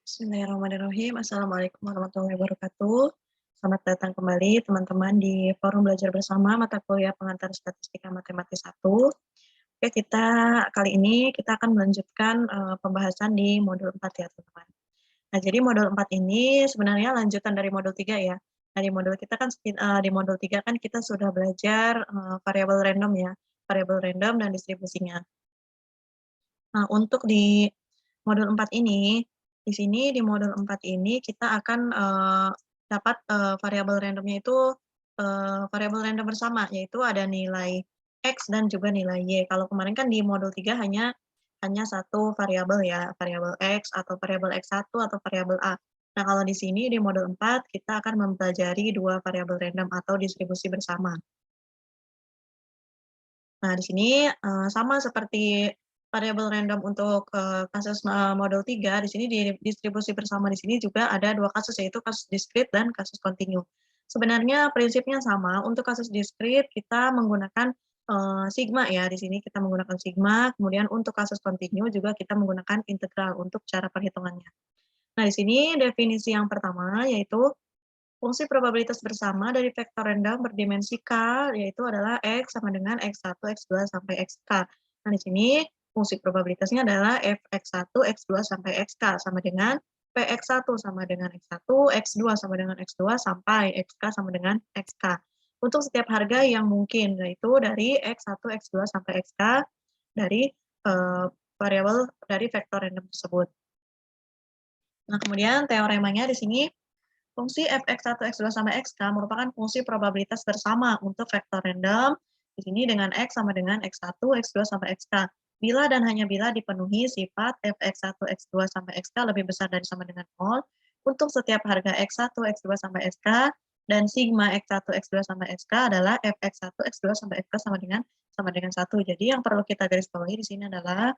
Bismillahirrahmanirrahim. Assalamualaikum warahmatullahi wabarakatuh. Selamat datang kembali teman-teman di forum belajar bersama mata kuliah pengantar statistika matematis 1. Oke, kali ini kita akan melanjutkan pembahasan di modul 4 ya, teman-teman. Nah, jadi modul 4 ini sebenarnya lanjutan dari modul 3 ya. Nah, di modul 3 kan kita sudah belajar variabel random ya, variabel random dan distribusinya. Nah, untuk di modul 4 ini, di modul 4 ini kita akan dapat variabel randomnya itu variabel random bersama, yaitu ada nilai X dan juga nilai Y. Kalau kemarin kan di modul 3 hanya satu variabel ya, variabel X atau variabel X1 atau variabel A. Nah, kalau di sini di modul 4 kita akan mempelajari dua variabel random atau distribusi bersama. Nah, di sini sama seperti variabel random untuk kasus modul 3, di sini di distribusi bersama di sini juga ada dua kasus, yaitu kasus diskrit dan kasus kontinu. Sebenarnya prinsipnya sama, untuk kasus diskrit kita menggunakan sigma ya, di sini kita menggunakan sigma, kemudian untuk kasus kontinu juga kita menggunakan integral untuk cara perhitungannya. Nah, di sini definisi yang pertama yaitu fungsi probabilitas bersama dari vektor random berdimensi K, yaitu adalah X sama dengan X1, X2, sampai Xk. Nah, di sini fungsi probabilitasnya adalah Fx1, X2, sampai Xk, sama dengan Px1 sama dengan X1, X2 sama dengan X2, sampai Xk sama dengan Xk. Untuk setiap harga yang mungkin, yaitu dari X1, X2, sampai Xk, dari variabel dari vektor random tersebut. Nah, kemudian teoremanya di sini fungsi fx1, x2, sampai xk merupakan fungsi probabilitas bersama untuk vektor random, di sini dengan x sama dengan x1, x2, sampai xk. Bila dan hanya bila dipenuhi sifat fx1, x2, sampai xk lebih besar dari sama dengan 0, untuk setiap harga x1, x2, sampai xk, dan sigma x1, x2, sampai xk adalah fx1, x2, sampai xk sama dengan 1. Jadi yang perlu kita garis bawahi di sini adalah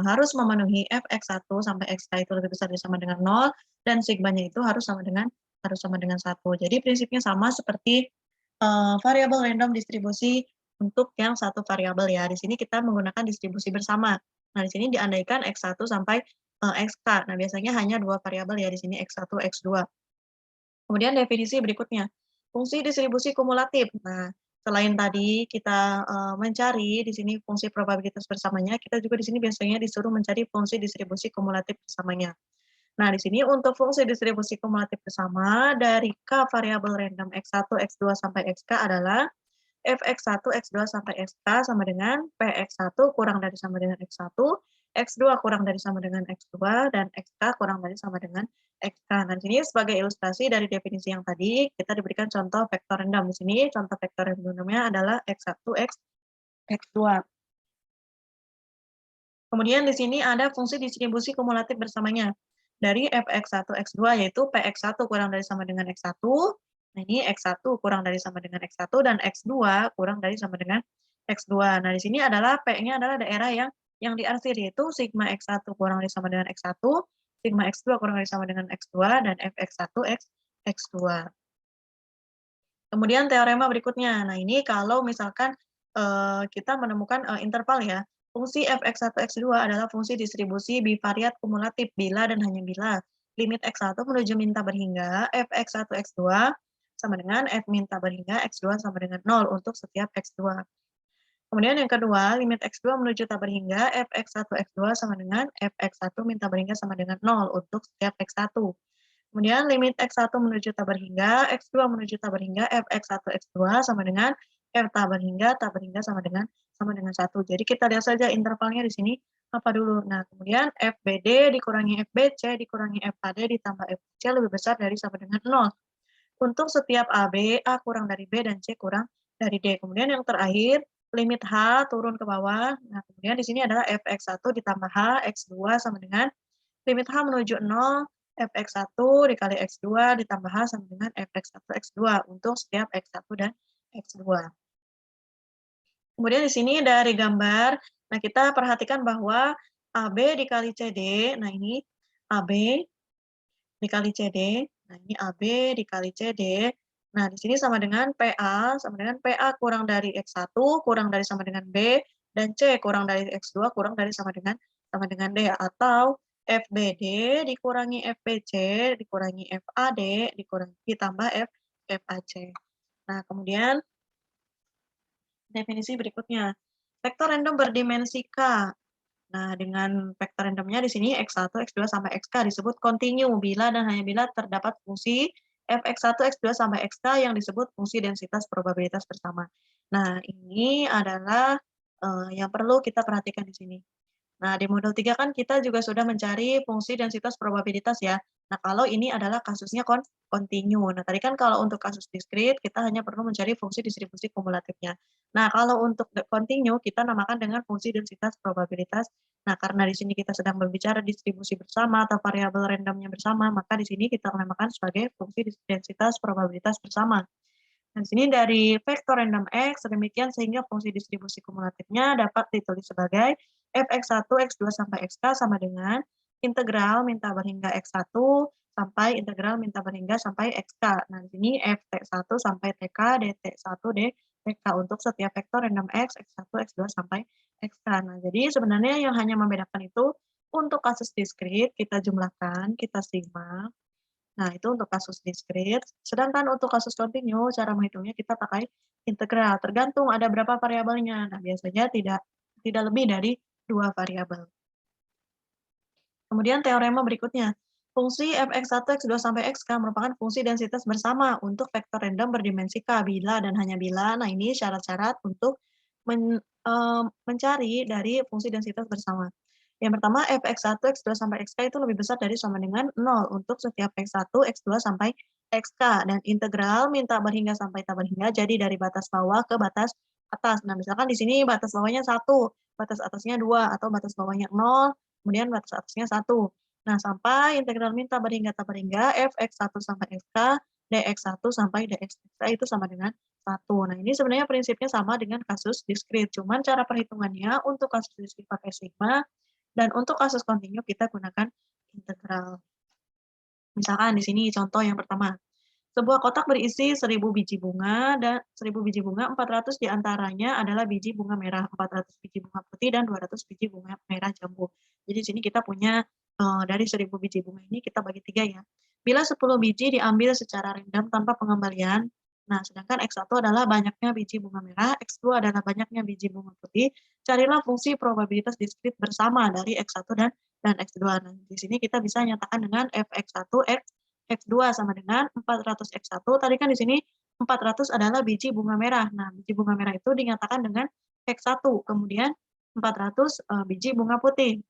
harus memenuhi fx1 sampai xk itu lebih besar dari sama dengan 0, dan sigmanya itu harus sama dengan 1. Jadi prinsipnya sama seperti variabel random distribusi untuk yang satu variabel ya. Di sini kita menggunakan distribusi bersama. Nah, di sini diandaikan x1 sampai xk. Nah, biasanya hanya dua variabel ya di sini x1, x2. Kemudian definisi berikutnya, fungsi distribusi kumulatif. Nah, selain tadi kita mencari di sini fungsi probabilitas bersamanya, kita juga di sini biasanya disuruh mencari fungsi distribusi kumulatif bersamanya. Nah, di sini untuk fungsi distribusi kumulatif bersama dari K variabel random x1, x2, sampai xk adalah fx1, x2, sampai xk sama dengan px1 kurang dari sama dengan x1, x2 kurang dari sama dengan x2, dan xk kurang dari sama dengan xk. Nah, di sini sebagai ilustrasi dari definisi yang tadi, kita diberikan contoh vektor random. Di sini contoh vektor randomnya adalah x1, x2. Kemudian di sini ada fungsi distribusi kumulatif bersamanya dari fx1, x2, yaitu px1 kurang dari sama dengan x1, nah ini x1 kurang dari sama dengan x1, dan x2 kurang dari sama dengan x2. Nah, di sini adalah P-nya adalah daerah yang diarsir, yaitu sigma x1 kurang dari sama dengan x1, sigma x2 kurang dari sama dengan x2, dan fx1, x2. Kemudian teorema berikutnya. Nah, ini kalau misalkan kita menemukan interval ya, fungsi fx1, x2 adalah fungsi distribusi bivariat kumulatif bila dan hanya bila limit x1 menuju min tak berhingga fx1, x2 sama dengan f min tak berhingga x2 sama dengan 0 untuk setiap x2. Kemudian yang kedua, limit x2 menuju tak berhingga fx1, x2 sama dengan fx1 min tak berhingga sama dengan 0 untuk setiap x1. Kemudian limit x1 menuju tak berhingga, x2 menuju tak berhingga, fx1, x2 sama dengan f tak berhingga sama dengan 1. Jadi kita lihat saja intervalnya di sini apa dulu. Nah, kemudian fbd dikurangi fbc dikurangi fad ditambah fc lebih besar dari sama dengan 0. Untuk setiap AB, A kurang dari B dan C kurang dari D. Kemudian yang terakhir, limit H turun ke bawah. Nah, kemudian di sini adalah fx1 ditambah H, x2 sama dengan limit H menuju 0, fx1 dikali x2 ditambah H sama dengan fx1, x2 untuk setiap x1 dan x2. Kemudian di sini dari gambar, nah kita perhatikan bahwa AB dikali CD, nah ini AB dikali CD, nah ini AB dikali CD, nah di sini sama dengan PA, sama dengan PA kurang dari X1, kurang dari sama dengan B, dan C kurang dari X2, kurang dari sama dengan sama dengan D, atau FBD dikurangi FBC dikurangi FAD dikurangi ditambah FAC. Nah, kemudian definisi berikutnya, vektor random berdimensi K. Nah, dengan vektor randomnya di sini X1, X2, sampai Xk disebut kontinu bila dan hanya bila terdapat fungsi Fx1, X2, sampai Xk yang disebut fungsi densitas probabilitas bersama. Nah, ini adalah yang perlu kita perhatikan di sini. Nah, di modul 3 kan kita juga sudah mencari fungsi densitas probabilitas ya. Nah, kalau ini adalah kasusnya kontinu. Nah, tadi kan kalau untuk kasus diskrit, kita hanya perlu mencari fungsi distribusi kumulatifnya. Nah, kalau untuk kontinu, kita namakan dengan fungsi densitas probabilitas. Nah, karena di sini kita sedang berbicara distribusi bersama atau variabel randomnya bersama, maka di sini kita namakan sebagai fungsi densitas probabilitas bersama. Nah, di sini dari vektor random X, sedemikian sehingga fungsi distribusi kumulatifnya dapat ditulis sebagai Fx1, X2, sampai Xk sama dengan integral min tabar hingga X1 sampai integral min tabar hingga sampai Xk. Nah, di sini Ft1 sampai Tk, dt1, dtk untuk setiap vektor random X, X1, X2, sampai Xk. Nah, jadi sebenarnya yang hanya membedakan itu untuk kasus diskrit, kita jumlahkan, kita simak. Nah, itu untuk kasus diskrit. Sedangkan untuk kasus kontinu, cara menghitungnya kita pakai integral. Tergantung ada berapa variabelnya. Nah, biasanya tidak lebih dari 2 variabel. Kemudian teorema berikutnya. Fungsi Fx1, X2, sampai Xk merupakan fungsi densitas bersama untuk vektor random berdimensi K bila dan hanya bila. Nah, ini syarat-syarat untuk mencari dari fungsi densitas bersama. Yang pertama, Fx1, X2, sampai Xk itu lebih besar dari sama dengan 0 untuk setiap X1, X2, sampai Xk. Dan integral min tabar hingga sampai tabar hingga jadi dari batas bawah ke batas atas. Nah, misalkan di sini batas bawahnya 1, batas atasnya 2, atau batas bawahnya 0, kemudian batas atasnya 1. Nah, sampai integral min tabar hingga Fx1 sampai Xk, dx1 sampai dxk itu sama dengan 1. Nah, ini sebenarnya prinsipnya sama dengan kasus diskrit, cuman cara perhitungannya untuk kasus diskrit pakai sigma, dan untuk kasus kontinu kita gunakan integral. Misalkan di sini contoh yang pertama, sebuah kotak berisi 1000 biji bunga dan 1000 biji bunga, 400 diantaranya adalah biji bunga merah, 400 biji bunga putih, dan 200 biji bunga merah jambu. Jadi di sini kita punya dari 1000 biji bunga ini kita bagi 3 ya. Bila 10 biji diambil secara random tanpa pengembalian, nah sedangkan X1 adalah banyaknya biji bunga merah, X2 adalah banyaknya biji bunga putih, carilah fungsi probabilitas diskrit bersama dari X1 dan X2. Nah, di sini kita bisa nyatakan dengan Fx1, X2 sama dengan 400 X1. Tadi kan di sini 400 adalah biji bunga merah. Nah, biji bunga merah itu dinyatakan dengan X1. Kemudian 400 biji bunga putih.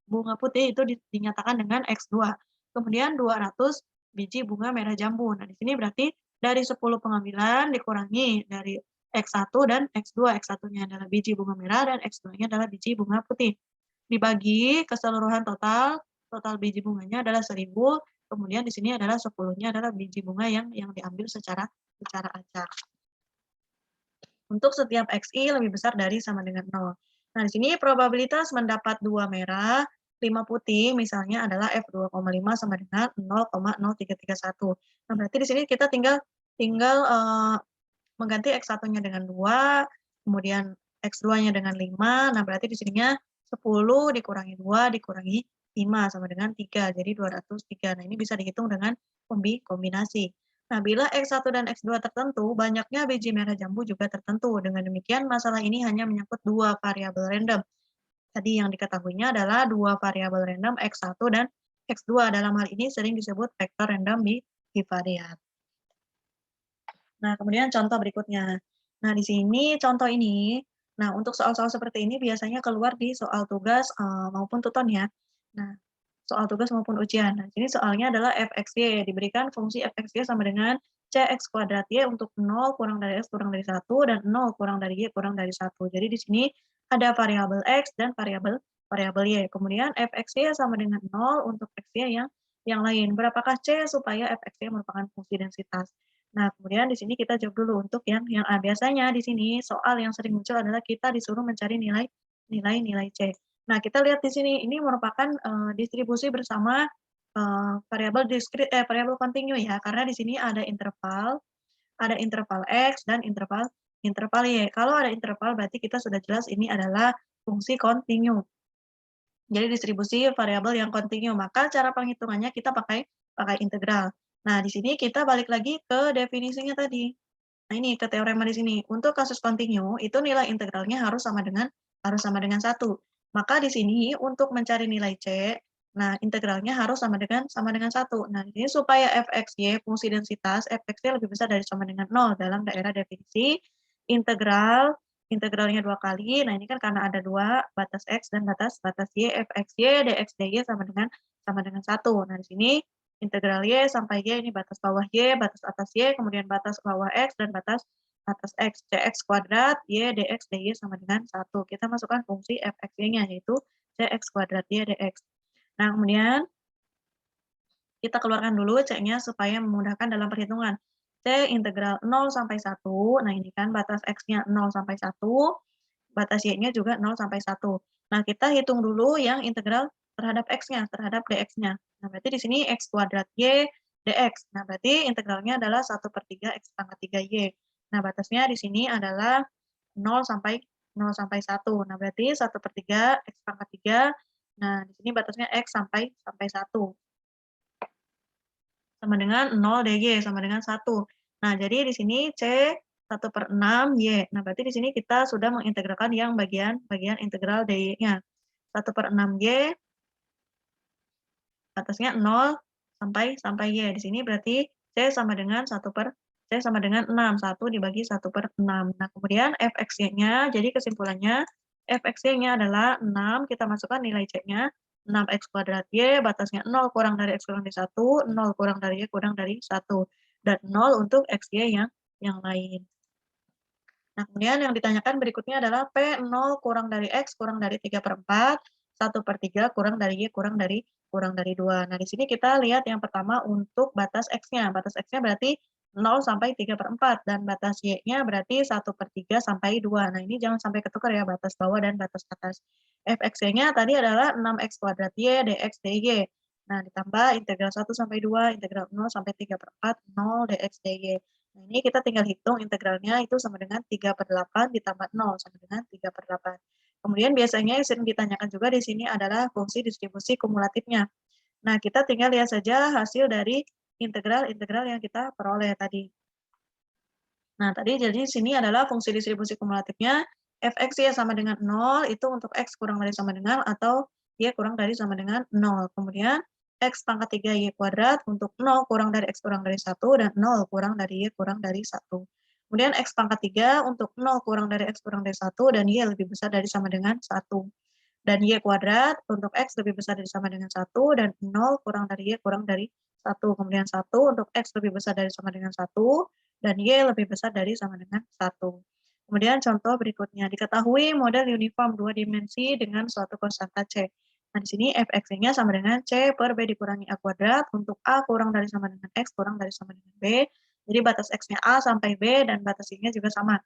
Bunga putih itu dinyatakan dengan X2. Kemudian 200 biji bunga merah jambu. Nah, di sini berarti dari 10 pengambilan dikurangi dari X1 dan X2. X1-nya adalah biji bunga merah dan X2-nya adalah biji bunga putih. Dibagi keseluruhan total biji bunganya adalah 1000. Kemudian di sini adalah 10-nya adalah biji bunga yang diambil secara acak. Untuk setiap XI lebih besar dari sama dengan 0. Nah, di sini probabilitas mendapat 2 merah, 5 putih misalnya adalah F2,5 sama dengan 0,0331. Nah, berarti di sini kita tinggal mengganti X1-nya dengan 2, kemudian X2-nya dengan 5. Nah, berarti di sininya 10 dikurangi 2 dikurangi 5 sama dengan 3, jadi 203. Nah, ini bisa dihitung dengan kombinasi. Nah, bila X1 dan X2 tertentu, banyaknya biji merah jambu juga tertentu. Dengan demikian, masalah ini hanya menyangkut 2 variabel random. Tadi yang diketahuinya adalah 2 variabel random X1 dan X2. Dalam hal ini sering disebut vektor random bivariat. Nah, kemudian contoh berikutnya. Nah, di sini contoh ini, nah untuk soal-soal seperti ini biasanya keluar di soal tugas maupun tuton ya. Nah, soal tugas maupun ujian. Nah, ini soalnya adalah fxy, diberikan fungsi fxy sama dengan cx kuadrat y untuk 0 kurang dari x kurang dari 1 dan 0 kurang dari y kurang dari 1. Jadi di sini ada variabel x dan variabel y. Kemudian fxy sama dengan 0 untuk xy yang lain. Berapakah c supaya fxy merupakan fungsi densitas? Nah, kemudian di sini kita jawab dulu untuk yang A. Biasanya di sini soal yang sering muncul adalah kita disuruh mencari nilai C. Nah, kita lihat di sini ini merupakan distribusi bersama variabel diskrit variabel kontinu ya, karena di sini ada interval X dan interval Y. Kalau ada interval berarti kita sudah jelas ini adalah fungsi kontinu. Jadi distribusi variabel yang kontinu, maka cara penghitungannya kita pakai pakai integral. Nah, di sini kita balik lagi ke definisinya tadi. Nah, ini ke teorema di sini. Untuk kasus kontinu, itu nilai integralnya harus sama dengan 1. Maka di sini untuk mencari nilai C, nah integralnya harus sama dengan 1. Nah, ini supaya fxy fungsi densitas fxy lebih besar dari sama dengan 0 dalam daerah definisi integral integralnya 2 kali. Nah, ini kan karena ada 2 batas x dan batas batas y, fxy dx dy sama dengan 1. Nah, di sini integral y sampai y ini batas bawah y, batas atas y, kemudian batas bawah x dan batas atas x, cx kuadrat y dx dy sama dengan 1. Kita masukkan fungsi fxy-nya yaitu cx kuadrat y dx. Nah, kemudian kita keluarkan dulu c-nya supaya memudahkan dalam perhitungan. C integral 0 sampai 1, nah ini kan batas x-nya 0 sampai 1, batas y-nya juga 0 sampai 1. Nah, kita hitung dulu yang integral terhadap x-nya, terhadap dx-nya. Nah, berarti di sini x kuadrat y dx. Nah, berarti integralnya adalah 1/3 x pangkat 3y. Nah, batasnya di sini adalah 0 sampai 1. Nah, berarti 1/3 x pangkat 3. Nah, di sini batasnya x sampai 1 sama dengan 0 dy sama dengan 1. Nah, jadi di sini C 1/6 Y. Nah, berarti di sini kita sudah mengintegralkan yang bagian integral dy-nya. 1/6 Y, batasnya 0 sampai Y. Di sini berarti C sama dengan 6. 1 dibagi 1/6. Nah, kemudian fxy-nya, jadi kesimpulannya, fxy-nya adalah 6, kita masukkan nilai C-nya, 6x kuadrat Y, batasnya 0 kurang dari X kurang dari 1, 0 kurang dari Y kurang dari 1, dan 0 untuk XY yang lain. Nah, kemudian yang ditanyakan berikutnya adalah P0 kurang dari X kurang dari 3/4, 1/3 kurang dari Y kurang dari 2. Nah, di sini kita lihat yang pertama untuk batas X-nya. Batas X-nya berarti 0 sampai 3/4, dan batas Y-nya berarti 1/3 sampai 2. Nah, ini jangan sampai ketukar ya, batas bawah dan batas atas. Fxy-nya tadi adalah 6x kuadrat Y dx dy. Nah, ditambah integral 1 sampai 2, integral 0 sampai 3/4, 0 dx dy. Nah, ini kita tinggal hitung integralnya itu sama dengan 3/8 ditambah 0 sama dengan 3/8. Kemudian biasanya yang sering ditanyakan juga di sini adalah fungsi distribusi kumulatifnya. Nah, kita tinggal lihat saja hasil dari integral-integral yang kita peroleh tadi. Nah, tadi jadi di sini adalah fungsi distribusi kumulatifnya, fx ya sama dengan 0, itu untuk x kurang dari sama dengan atau y kurang dari sama dengan 0. Kemudian x pangkat 3 y kuadrat untuk 0 kurang dari x kurang dari 1, dan 0 kurang dari y kurang dari 1. Kemudian x pangkat 3 untuk 0 kurang dari x kurang dari 1, dan y lebih besar dari sama dengan 1. Dan y kuadrat untuk x lebih besar dari sama dengan 1, dan 0 kurang dari y kurang dari 1. Kemudian 1 untuk x lebih besar dari sama dengan 1, dan Y lebih besar dari sama dengan 1. Kemudian contoh berikutnya, diketahui model uniform 2 dimensi dengan suatu konstanta C. Nah, di sini fx-nya sama dengan C per B dikurangi A kuadrat untuk A kurang dari sama dengan X kurang dari sama dengan B. Jadi batas X-nya A sampai B dan batas Y-nya juga sama.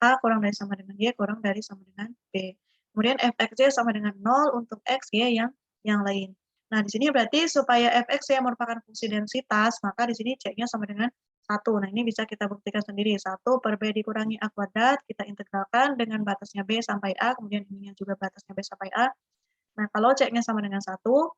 A kurang dari sama dengan Y kurang dari sama dengan B. Kemudian fx-nya sama dengan 0 untuk X, Y yang lain. Nah, di sini berarti supaya fx yang merupakan fungsi densitas, maka di sini C-nya sama dengan 1. Nah, ini bisa kita buktikan sendiri. 1 per B dikurangi A kuadrat, kita integralkan dengan batasnya B sampai A, kemudian ininya juga batasnya B sampai A. Nah, kalau C-nya sama dengan 1,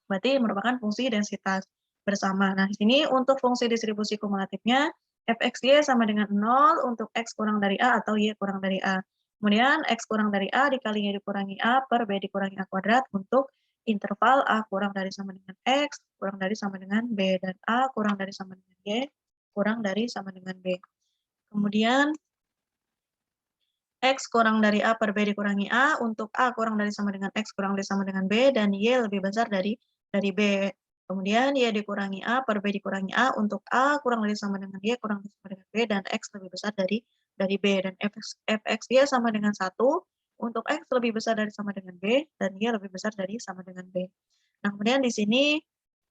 berarti merupakan fungsi densitas bersama. Nah, di sini untuk fungsi distribusi kumulatifnya, fxy sama dengan 0 untuk x kurang dari A atau y kurang dari A. Kemudian x kurang dari A dikalinya dikurangi A per B dikurangi A kuadrat untuk interval A kurang dari sama dengan X, kurang dari sama dengan B, dan A kurang dari sama dengan Y, kurang dari sama dengan B. Kemudian X kurang dari A per B dikurangi A untuk A kurang dari sama dengan X kurang dari sama dengan B, dan Y lebih besar dari B. Kemudian Y dikurangi A per B dikurangi A untuk A kurang dari sama dengan Y kurang dari sama dengan B, dan X lebih besar dari B. Dan fx Y sama dengan 1 untuk X lebih besar dari sama dengan B, dan Y lebih besar dari sama dengan B. Nah, kemudian di sini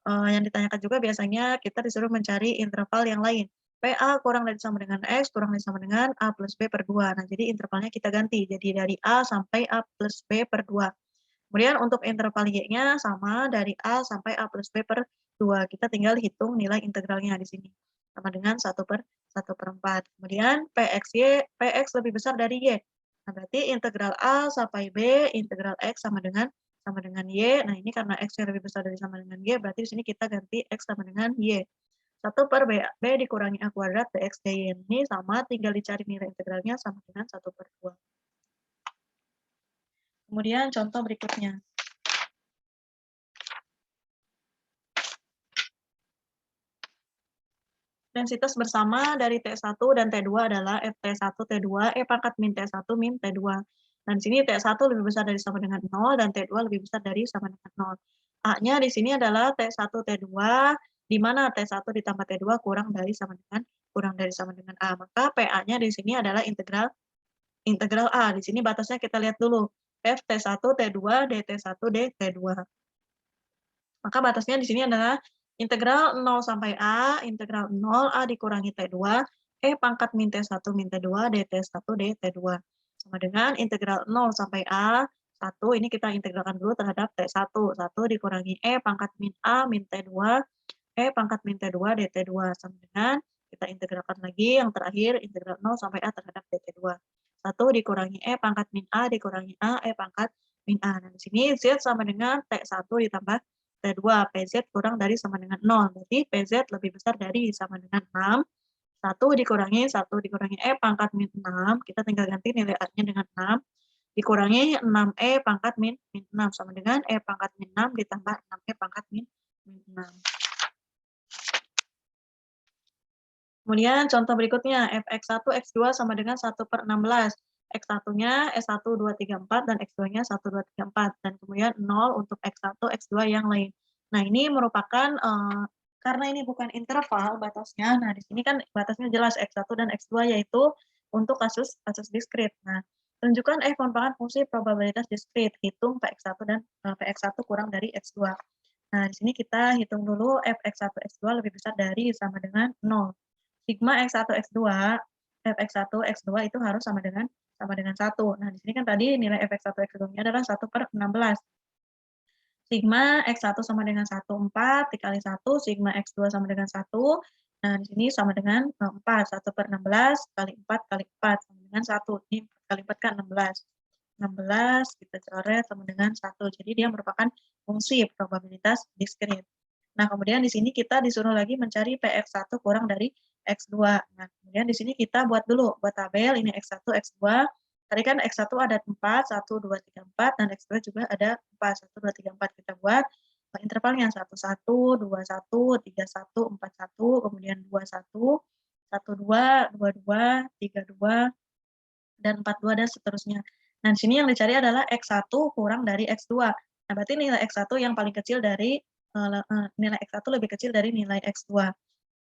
yang ditanyakan juga biasanya kita disuruh mencari interval yang lain. PA kurang dari sama dengan X, kurang dari sama dengan A plus B per 2. Nah, jadi intervalnya kita ganti. Jadi dari A sampai A plus B per 2. Kemudian untuk interval Y-nya sama dari A sampai A plus B per 2. Kita tinggal hitung nilai integralnya di sini. Sama dengan 1/4. Kemudian PX lebih besar dari Y. Nah, berarti integral A sampai B, integral X sama dengan sama dengan Y. Nah, ini karena X-nya lebih besar dari sama dengan Y, berarti di sini kita ganti X sama dengan Y. 1 per B dikurangi A kuadrat BX DY ini sama, tinggal dicari nilai integralnya sama dengan 1/2. Kemudian contoh berikutnya. Densitas bersama dari T1 dan T2 adalah FT1 T2 E pangkat min T1 min T2. Dan di sini T1 lebih besar dari sama dengan 0 dan T2 lebih besar dari sama dengan 0. A-nya di sini adalah T1 T2 di mana T1 ditambah T2 kurang dari sama dengan A. Maka PA-nya di sini adalah integral A. Di sini batasnya kita lihat dulu. F T1 T2 DT1 DT2. Maka batasnya di sini adalah integral 0 sampai A, integral 0 A dikurangi T2, E pangkat min T1 min T2, DT1 DT2. Sama dengan integral 0 sampai A, 1 ini kita integralkan dulu terhadap T1. 1 dikurangi E pangkat min A min T2, E pangkat min T2 DT2. Sama dengan kita integralkan lagi yang terakhir integral 0 sampai A terhadap DT2. 1 dikurangi E pangkat min A dikurangi A, E pangkat min A. Nah, di sini Z sama dengan T1 ditambah T2, PZ kurang dari sama dengan 0. Berarti PZ lebih besar dari sama dengan 6. 1 dikurangi E pangkat min 6. Kita tinggal ganti nilai A-nya dengan 6. Dikurangi 6E pangkat min 6. Sama dengan E pangkat min 6 ditambah 6E pangkat min 6. Kemudian contoh berikutnya, fx1, x2 sama dengan 1/16. X1-nya S1, 2, 3, 4, dan X2-nya 1, 2, 3, 4. Dan kemudian 0 untuk X1, X2 yang lain. Nah, ini merupakan, karena ini bukan interval batasnya, nah di sini kan batasnya jelas X1 dan X2, yaitu untuk kasus diskrit. Nah, tunjukkan F merupakan fungsi probabilitas diskrit. Hitung Px1 dan Px1 kurang dari X2. Nah, di sini kita hitung dulu Fx1, X2 lebih besar dari sama dengan 0. Sigma X1, X2, Fx1, X2 itu harus sama dengan 1. Nah, di sini kan tadi nilai Fx1, X2-nya adalah 1/16. Sigma X1 sama dengan 1, 4 dikali 1, sigma X2 sama dengan 1. Nah, di sini sama dengan 4. 1/16 kali 4 kali 4 sama dengan 1. Ini 4 kali 4 kan 16. 16 kita coret sama dengan 1. Jadi dia merupakan fungsi probabilitas diskrit. Nah, kemudian di sini kita disuruh lagi mencari Px1 kurang dari X2. Nah, kemudian di sini kita buat dulu, buat tabel ini X1, X2. Tadi kan X1 ada 4, 1, 2, 3, 4, dan X2 juga ada 4, 1, 2, 3, 4. Kita buat intervalnya 1, 1, 2, 1, 3, 1, 4, 1, kemudian 2, 1, 1, 2, 2, 2, 3, 2, dan 4, 2, dan seterusnya. Nah, di sini yang dicari adalah X1 kurang dari X2. Nah, berarti nilai X1 yang paling kecil dari nilai X1 lebih kecil dari nilai X2.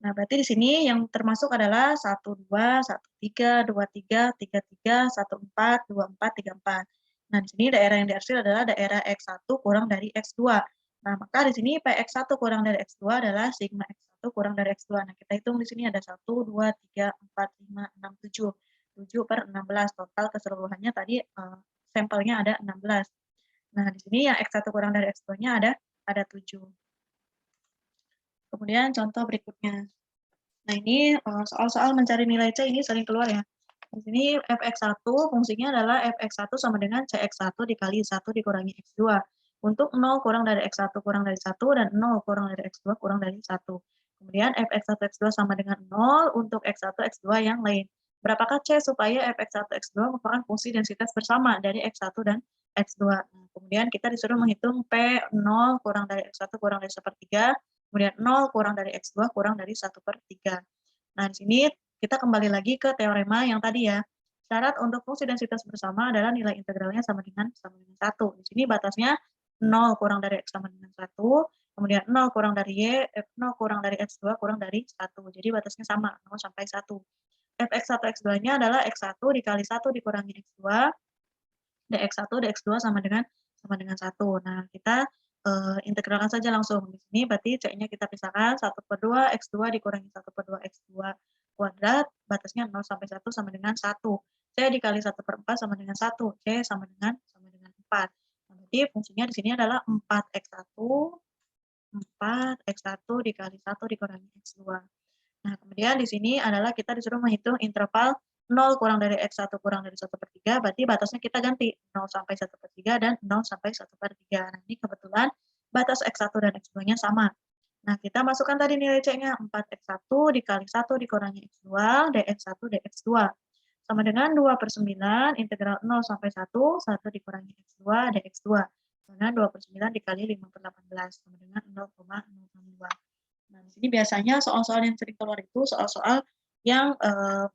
Nah, berarti di sini yang termasuk adalah 1, 2, 1, 3, 2, 3, 3, 3, 1, 4, 2, 4, 3, 4. Nah, di sini daerah yang diarsir adalah daerah X1 kurang dari X2. Nah, maka di sini Px1 kurang dari X2 adalah sigma X1 kurang dari X2. Nah, kita hitung di sini ada 1, 2, 3, 4, 5, 6, 7. 7/16. Total keseluruhannya tadi sampelnya ada 16. Nah, di sini yang X1 kurang dari X2-nya ada 7. Kemudian contoh berikutnya. Nah, ini soal-soal mencari nilai C ini sering keluar ya. Di sini Fx1 fungsinya adalah Fx1 sama dengan Cx1 dikali 1 dikurangi X2. Untuk 0 kurang dari X1 kurang dari 1 dan 0 kurang dari X2 kurang dari 1. Kemudian Fx1, X2 sama dengan 0 untuk X1, X2 yang lain. Berapakah C supaya Fx1, X2 merupakan fungsi densitas bersama dari X1 dan X2. Nah, kemudian kita disuruh menghitung P0 kurang dari X1 kurang dari 1/3. Kemudian 0 kurang dari X2 kurang dari 1/3. Nah, di sini kita kembali lagi ke teorema yang tadi ya. Syarat untuk fungsi densitas bersama adalah nilai integralnya sama dengan 1. Di sini batasnya 0 kurang dari X sama dengan 1, kemudian 0 kurang dari Y, 0 kurang dari X2 kurang dari 1. Jadi batasnya sama, 0 sampai 1. Fx1, X2-nya adalah X1 dikali 1 dikurangi X2, dx1, dx2 sama dengan 1. Nah, kita integralkan saja langsung. Di sini berarti C-nya kita pisahkan 1/2 X2 dikurangi 1/2 X2 kuadrat, batasnya 0 sampai 1 sama dengan 1. C dikali 1/4 sama dengan 1. C sama dengan 4. Nah, berarti fungsinya di sini adalah 4x1 dikali 1 dikurangi X2. Nah, kemudian di sini adalah kita disuruh menghitung interval 0 kurang dari X1 kurang dari 1/3, berarti batasnya kita ganti 0 sampai 1/3 dan 0 sampai 1/3. Nah, ini kebetulan batas X1 dan X2-nya sama. Nah, kita masukkan tadi nilai C-nya 4X1 dikali 1 dikurangi X2, dx1 dx2. Sama dengan 2/9 integral 0 sampai 1, 1 dikurangi X2, dx2. Dengan 2/9 dikali 5/18, sama dengan 0,062. Nah, di sini biasanya soal-soal yang sering keluar itu soal-soal yang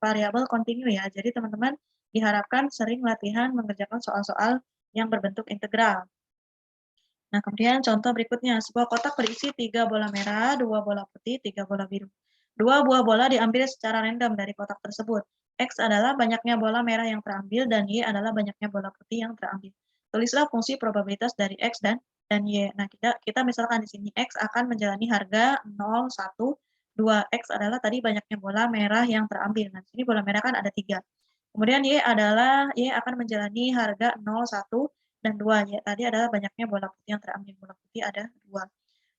variabel kontinu ya. Jadi teman-teman diharapkan sering latihan mengerjakan soal-soal yang berbentuk integral. Nah, kemudian contoh berikutnya, sebuah kotak berisi 3 bola merah, 2 bola putih, 3 bola biru. 2 buah bola diambil secara random dari kotak tersebut. X adalah banyaknya bola merah yang terambil dan Y adalah banyaknya bola putih yang terambil. Tulislah fungsi probabilitas dari X dan Y. Nah, kita misalkan di sini X akan menjalani harga 0, 1, 2. X adalah tadi banyaknya bola merah yang terambil. Nah, di sini bola merah kan ada 3. Kemudian Y akan menjalani harga 0, 1, dan 2. Ya, tadi adalah banyaknya bola putih yang terambil. Bola putih ada 2.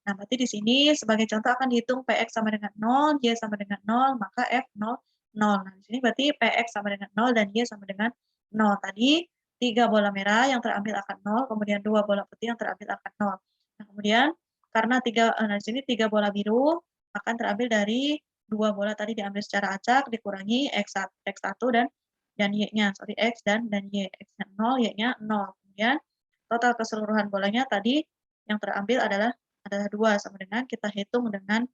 Nah, berarti di sini sebagai contoh akan dihitung Px sama dengan 0, Y sama dengan 0, maka F 0, 0. Nah, di sini berarti Px sama dengan 0 dan Y sama dengan 0. Tadi 3 bola merah yang terambil akan 0, kemudian 2 bola putih yang terambil akan 0. Nah, kemudian karena di sini 3 bola biru akan terambil dari 2 bola tadi diambil secara acak dikurangi X1 dan Y-nya, X dan Y. X-nya 0, Y-nya 0. Kemudian total keseluruhan bolanya tadi yang terambil adalah 2, sama dengan kita hitung dengan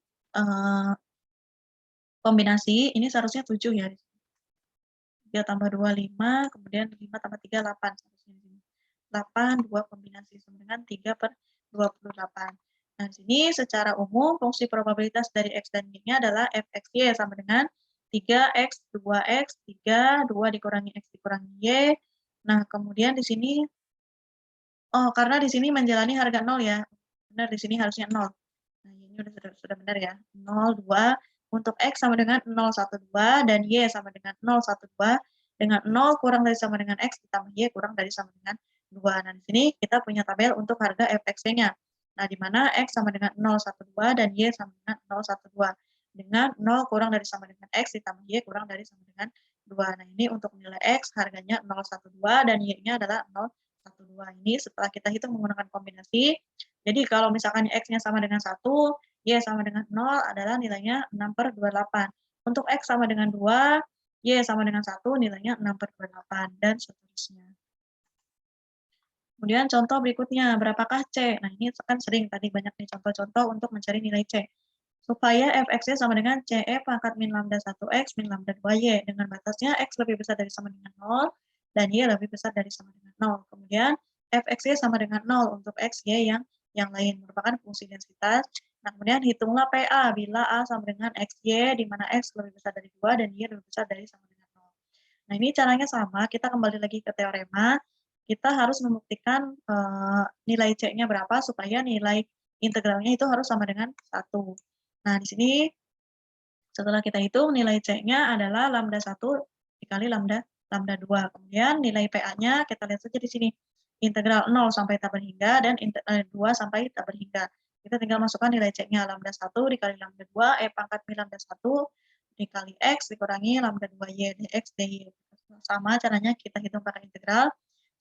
kombinasi, ini seharusnya 7 ya. 3 tambah 2, 5, kemudian 5 tambah 3, 8. Seharusnya di sini. 8, 2 kombinasi, sama dengan 3/28. Nah, di sini secara umum fungsi probabilitas dari X dan Y-nya adalah fxy sama dengan 3X, 2X, 3, 2 dikurangi X dikurangi Y. Nah, kemudian di sini, karena di sini menjalani harga 0 ya. Benar, di sini harusnya 0. Nah, ini sudah benar ya. 0, 2. Untuk X sama dengan 0, 1, 2. Dan Y sama dengan 0, 1, 2. Dengan 0 kurang dari sama dengan X ditambah Y kurang dari sama dengan 2. Nah, di sini kita punya tabel untuk harga fxy-nya. Nah, di mana X sama dengan 0, 1, 2. Dan Y sama dengan 0, 1, 2. Dengan 0 kurang dari sama dengan X ditambah Y kurang dari sama dengan 2. Nah, ini untuk nilai X harganya 0, 1, 2. Dan Y-nya adalah 0, 1, 2. Ini setelah kita hitung menggunakan kombinasi. Jadi kalau misalkan X-nya sama dengan 1, Y sama dengan 0 adalah nilainya 6/28. Untuk X sama dengan 2, Y sama dengan 1 nilainya 6/28 dan seterusnya. Kemudian contoh berikutnya, berapakah C? Nah, ini kan sering tadi banyak nih contoh-contoh untuk mencari nilai C. Supaya fx-nya sama dengan CE pangkat min lambda 1x min lambda 2y dengan batasnya x lebih besar dari sama dengan 0 dan y lebih besar dari sama dengan 0. Kemudian fx-nya sama dengan 0 untuk x, y yang lain merupakan fungsi densitas. Nah, kemudian hitunglah PA bila A sama dengan XY di mana X lebih besar dari 2 dan Y lebih besar dari sama dengan 0. Nah, ini caranya sama, kita kembali lagi ke teorema. Kita harus membuktikan nilai C-nya berapa supaya nilai integralnya itu harus sama dengan 1. Nah, di sini setelah kita hitung nilai C-nya adalah lambda 1 dikali lambda 2. Kemudian nilai PA-nya kita lihat saja di sini. Integral 0 sampai tak berhingga dan 2 sampai tak berhingga. Kita tinggal masukkan nilai C-nya lambda 1 dikali lambda 2, pangkat min lambda 1 dikali X dikurangi lambda 2Y dx dy. Sama caranya kita hitung pakai integral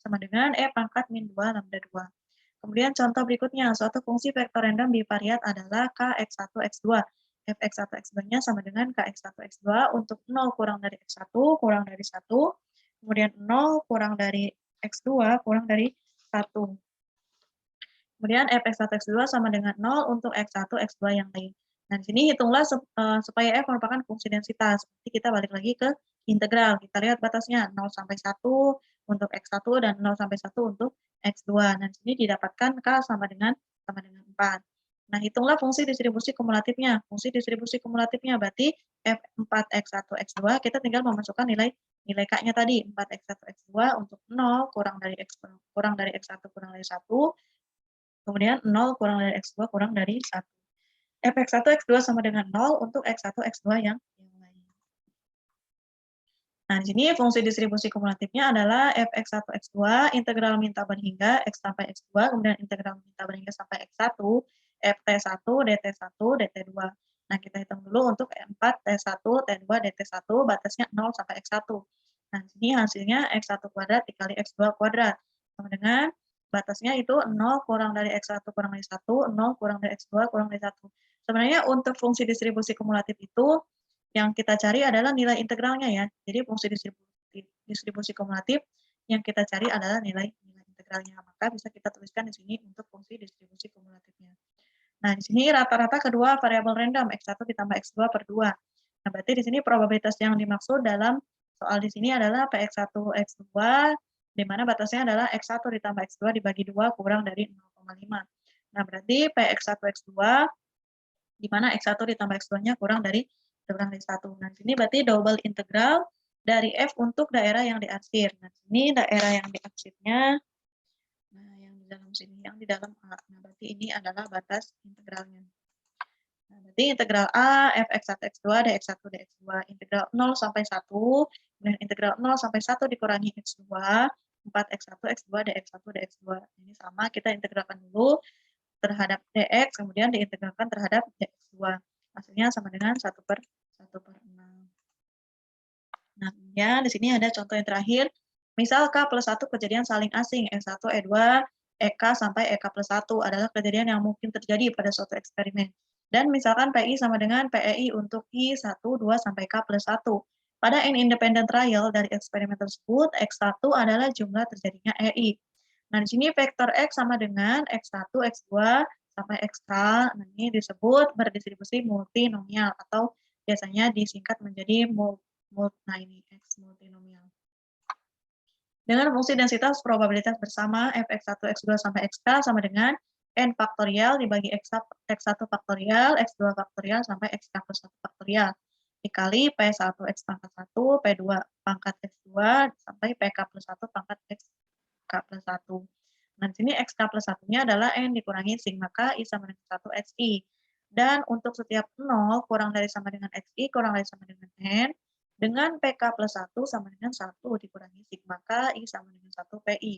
sama dengan pangkat min 2 lambda 2. Kemudian contoh berikutnya, suatu fungsi vektor random bivariat adalah Kx1, X2. Fx1, X2-nya sama dengan Kx1, X2 untuk 0 kurang dari X1 kurang dari 1, kemudian 0 kurang dari X2 kurang dari 1. Kemudian Fx1, X2 sama dengan 0 untuk X1, X2 yang lain. Nah, di sini hitunglah supaya F merupakan fungsi densitas. Jadi kita balik lagi ke integral. Kita lihat batasnya 0 sampai 1 untuk X1 dan 0 sampai 1 untuk X2. Nah, di sini didapatkan K sama dengan 4. Nah, hitunglah fungsi distribusi kumulatifnya. Fungsi distribusi kumulatifnya berarti F4X1, X2, kita tinggal memasukkan nilai K-nya tadi, 4X1, X2 untuk 0 kurang dari X1 kurang dari 1, kemudian 0 kurang dari X2 kurang dari 1. Fx1, X2 sama dengan 0 untuk X1, X2 yang lain. Nah, di sini fungsi distribusi kumulatifnya adalah Fx1, X2, integral min tabel hingga X sampai X2, kemudian integral min tabel hingga sampai X1, Ft1, dt1, dt2. Nah, kita hitung dulu untuk E4, T1, T2, DT1, batasnya 0 sampai X1. Nah, di sini hasilnya X1 kuadrat dikali X2 kuadrat. Sama dengan batasnya itu 0 kurang dari X1 kurang dari 1, 0 kurang dari X2 kurang dari 1. Sebenarnya untuk fungsi distribusi kumulatif itu, yang kita cari adalah nilai integralnya ya. Jadi fungsi distribusi kumulatif yang kita cari adalah nilai integralnya. Maka bisa kita tuliskan di sini untuk fungsi distribusi kumulatifnya. Nah, di sini rata-rata kedua variabel random, X1 ditambah X2 per 2. Nah, berarti di sini probabilitas yang dimaksud dalam soal di sini adalah Px1, X2, di mana batasnya adalah X1 ditambah X2 dibagi 2 kurang dari 0,5. Nah, berarti Px1, X2, di mana X1 ditambah X2-nya kurang dari 1. Nah, di sini berarti double integral dari F untuk daerah yang diarsir. Nah, ini daerah yang diarsirnya, nah, yang di dalam sini, yang di dalam A. Nah, berarti ini adalah batas integralnya. Nah, berarti integral A, Fx1, X2, dx1, dx2, integral 0 sampai 1, dan integral 0 sampai 1 dikurangi X2, 4x1, X2, dx1, dx2. Ini sama, kita integralkan dulu terhadap dx, kemudian diintegralkan terhadap dx2. Hasilnya sama dengan 1 per 6. Nah, kemudian di sini ada contoh yang terakhir. Misal K plus 1 kejadian saling asing, E1, E2, EK sampai EK plus 1 adalah kejadian yang mungkin terjadi pada suatu eksperimen. Dan misalkan PI sama dengan PEI untuk I1, 2, sampai K plus 1. Pada N independent trial dari eksperimen tersebut, X1 adalah jumlah terjadinya EI. Nah, di sini vektor X sama dengan X1, X2, sampai XK. Nah, ini disebut berdistribusi multinomial atau biasanya disingkat menjadi nah ini X multinomial. Dengan fungsi densitas probabilitas bersama Fx1, X2 sampai Xk sama dengan N faktorial dibagi X1 faktorial, X2 faktorial sampai Xk plus 1 faktorial dikali P1 X pangkat 1, P2 pangkat X2 sampai PK plus 1 pangkat Xk plus 1. Nah, di sini Xk plus 1-nya adalah N dikurangi sigma K I sama dengan 1 Xi. Dan untuk setiap 0 kurang dari sama dengan Xi kurang dari sama dengan N, dengan PK plus 1 sama dengan 1 dikurangi sigma K, I sama dengan 1 PI.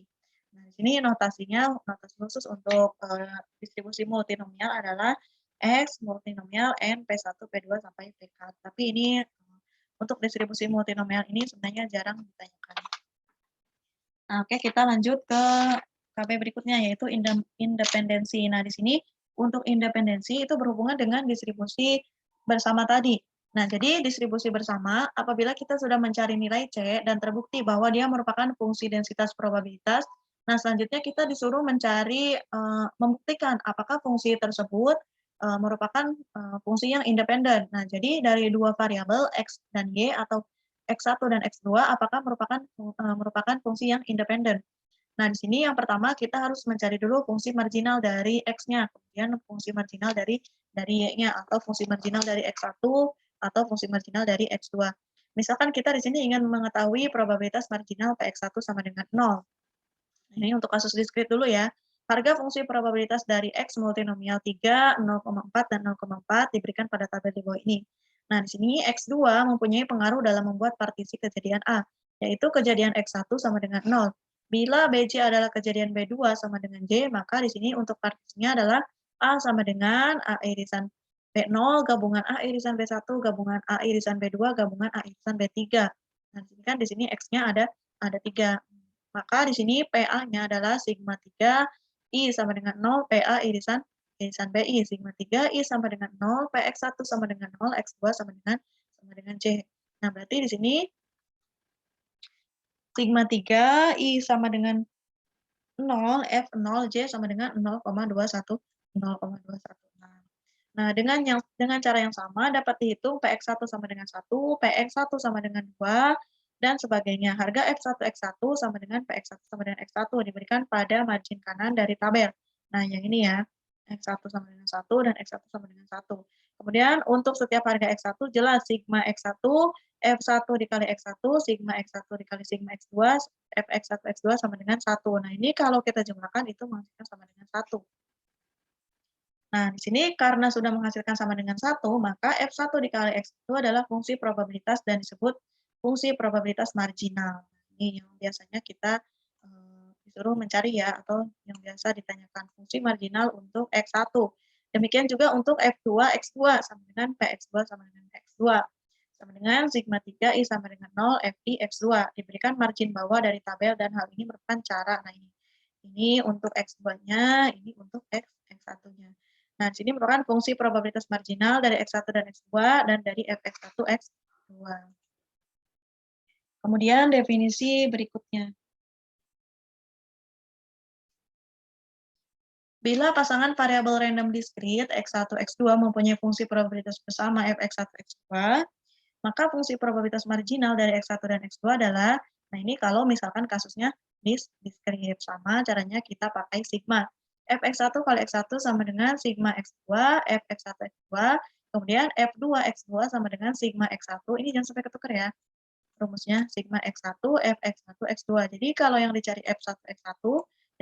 Nah, di sini notasinya, notasi khusus untuk distribusi multinomial adalah X multinomial N P1, P2, sampai PK. Tapi ini untuk distribusi multinomial ini sebenarnya jarang ditanyakan. Nah, oke, kita lanjut ke KB berikutnya, yaitu independensi. Nah, di sini untuk independensi itu berhubungan dengan distribusi bersama tadi. Nah, jadi distribusi bersama, apabila kita sudah mencari nilai C dan terbukti bahwa dia merupakan fungsi densitas probabilitas, nah selanjutnya kita disuruh mencari, membuktikan apakah fungsi tersebut merupakan fungsi yang independen. Nah, jadi dari dua variabel X dan Y atau X1 dan X2 apakah merupakan fungsi yang independen. Nah, di sini yang pertama kita harus mencari dulu fungsi marginal dari X-nya, kemudian fungsi marginal dari Y-nya, atau fungsi marginal dari X1, atau fungsi marginal dari X2. Misalkan kita di sini ingin mengetahui probabilitas marginal Px1 sama dengan 0. Ini untuk kasus diskrit dulu ya. Harga fungsi probabilitas dari X multinomial 3, 0,4, dan 0,4 diberikan pada tabel di bawah ini. Nah, di sini X2 mempunyai pengaruh dalam membuat partisi kejadian A, yaitu kejadian X1 sama dengan 0. Bila BJ adalah kejadian B2 sama dengan J, maka di sini untuk partisinya adalah A sama dengan A irisan B0 gabungan A irisan B1 gabungan A irisan B2 gabungan A irisan B3. Nah, kan di sini X-nya ada 3. Maka di sini PA-nya adalah sigma 3 I sama dengan 0 PA irisan BI, sigma 3 I sama dengan 0, PX1 sama dengan 0, X2 sama dengan C. Nah, berarti di sini sigma 3 I sama dengan 0, F0, J sama dengan 0,21. Nah, dengan cara yang sama dapat dihitung PX1 sama dengan 1, PX1 sama dengan 2, dan sebagainya. Harga F1 X1 sama dengan PX1 sama dengan X1 diberikan pada margin kanan dari tabel. Nah, yang ini ya, X1 sama dengan 1 dan X1 sama dengan 1. Kemudian untuk setiap harga X1 jelas sigma X1, F1 dikali X1, sigma X1 dikali sigma X2, Fx1 X2 sama dengan 1. Nah, ini kalau kita jumlahkan itu menghasilkan sama dengan 1. Nah, di sini karena sudah menghasilkan sama dengan 1, maka F1 dikali X1 adalah fungsi probabilitas dan disebut fungsi probabilitas marginal. Ini yang biasanya kita disuruh mencari ya, atau yang biasa ditanyakan fungsi marginal untuk X1. Demikian juga untuk F2 X2 sama dengan PX2 sama dengan PX2. Sama dengan sigma 3 I sama dengan 0 FI X2. Diberikan margin bawah dari tabel dan hal ini merupakan cara. Nah ini untuk X2-nya, ini untuk X1-nya. Nah, di sini merupakan fungsi probabilitas marginal dari X1 dan X2 dan dari Fx1 X2. Kemudian definisi berikutnya. Bila pasangan variabel random discrete X1, X2 mempunyai fungsi probabilitas bersama Fx1, X2, maka fungsi probabilitas marginal dari X1 dan X2 adalah, nah ini kalau misalkan kasusnya discrete, sama caranya kita pakai sigma. Fx1 kali X1 sama dengan sigma X2, Fx1 X2, kemudian F2 X2 sama dengan sigma X1, ini jangan sampai ketukar ya, rumusnya sigma X1, Fx1 X2. Jadi kalau yang dicari F1 X1,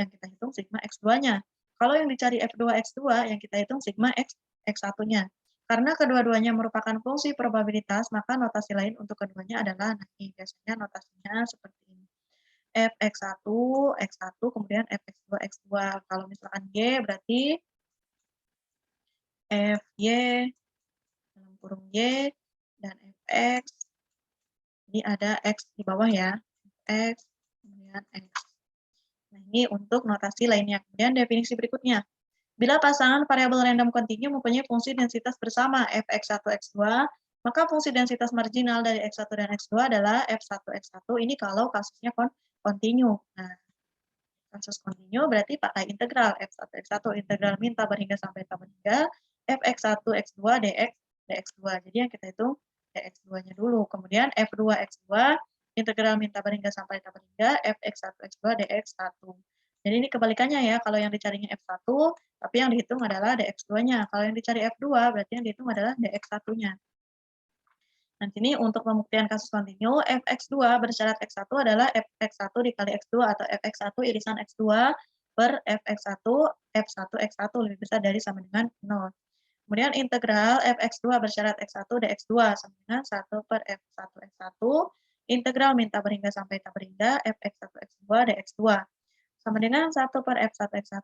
yang kita hitung sigma X2-nya. Kalau yang dicari F2 X2, yang kita hitung sigma X1-nya. Karena kedua-duanya merupakan fungsi probabilitas, maka notasi lain untuk keduanya adalah, nah ini biasanya notasinya seperti ini. Fx1, X1, kemudian Fx2, X2. Kalau misalkan Y berarti Fy, dalam kurung Y, dan Fx, ini ada X di bawah ya, X, kemudian X. Nah ini untuk notasi lainnya. Kemudian definisi berikutnya. Bila pasangan variabel random kontinu mempunyai fungsi densitas bersama Fx1, X2, maka fungsi densitas marginal dari X1 dan X2 adalah F1, X1. Ini kalau kasusnya kontinu. Nah, kasus kontinu berarti pakai integral F1, X1, integral min tabar hingga sampai tabar hingga Fx1, X2, dx2. Jadi yang kita hitung dx2-nya dulu. Kemudian F2, X2, integral min tabar hingga sampai tabar hingga Fx1, X2, dx1. Jadi ini kebalikannya ya, kalau yang dicarinya F1, tapi yang dihitung adalah dx2-nya. Kalau yang dicari F2, berarti yang dihitung adalah dx1-nya. Nah, sini untuk pembuktian kasus kontinu, Fx2 bersyarat X1 adalah Fx1 dikali X2 atau Fx1 irisan X2 per Fx1, F1 X1 lebih besar dari sama dengan 0. Kemudian integral Fx2 bersyarat X1 dx2 sama dengan 1 per F1 X1, integral min tabar hingga sampai tabar hingga Fx1 X2 dx2 sama dengan 1 per F1 X1,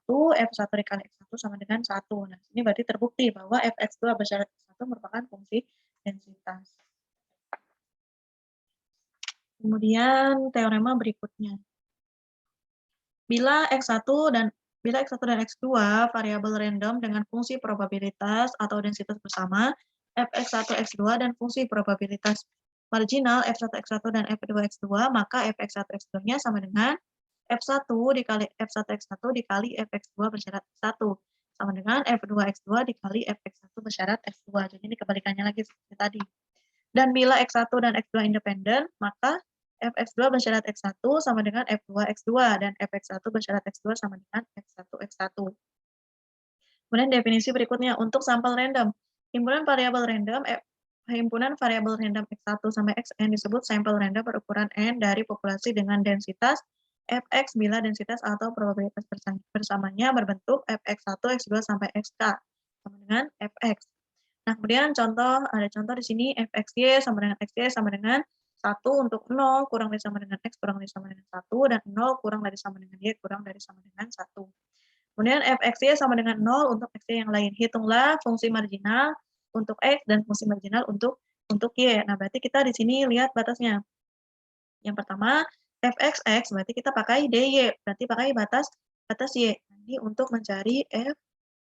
F1 dikali X1 sama dengan 1. Nah, ini berarti terbukti bahwa Fx2 bersyarat X1 merupakan fungsi densitas. Kemudian teorema berikutnya. Bila X1 dan X2 variabel random dengan fungsi probabilitas atau densitas bersama Fx1 X2 dan fungsi probabilitas marginal F1 X1 dan F2 X2, maka Fx1 X2-nya sama dengan F1 dikali F1 X1 dikali Fx2 bersyarat X1 sama dengan F2 X2 dikali Fx1 bersyarat X2. Jadi ini kebalikannya lagi seperti tadi. Dan bila X1 dan X2 independen, maka Fx2 bersyarat X1 sama dengan F2 X2 dan Fx1 bersyarat X2 sama dengan X1 X1. Kemudian definisi berikutnya untuk sampel random. Himpunan variabel random X1 sampai Xn disebut sampel random berukuran N dari populasi dengan densitas Fx bila densitas atau probabilitas bersamanya berbentuk Fx1, X2 sampai Xk sama dengan Fx. Nah, kemudian ada contoh di sini Fxy sama dengan Xy sama dengan 1 untuk 0 kurang dari sama dengan X kurang dari sama dengan 1 dan 0 kurang dari sama dengan Y kurang dari sama dengan 1. Kemudian Fxy sama dengan 0 untuk Xy yang lain. Hitunglah fungsi marginal untuk X dan fungsi marginal untuk Y. Nah, berarti kita di sini lihat batasnya. Yang pertama, Fxx berarti kita pakai dy, berarti pakai batas Y. Nanti untuk mencari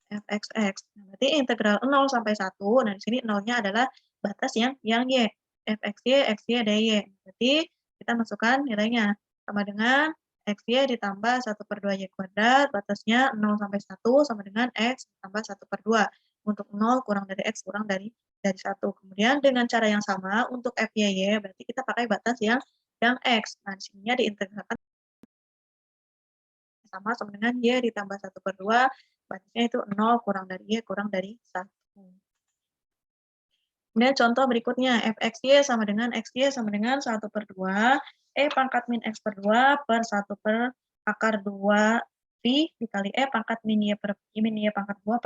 Fxx. Nah, berarti integral 0 sampai 1. Nah, di sini 0-nya adalah batas yang Y. Fxy, Xy, dy. Berarti kita masukkan nilainya. Sama dengan Xy ditambah 1 per 2Y kuadrat, batasnya 0 sampai 1 sama dengan X ditambah 1 per 2. Untuk 0 kurang dari X kurang dari 1. Kemudian dengan cara yang sama untuk Fy, berarti kita pakai batas yang X. Nah, di sininya diintegralkan sama dengan Y ditambah 1 per 2, batasnya itu 0 kurang dari Y kurang dari 1. Kemudian contoh berikutnya, Fxy sama dengan Xy sama dengan 1 per 2, pangkat min X per 2 per 1 per akar 2 Pi dikali pangkat min Y pangkat 2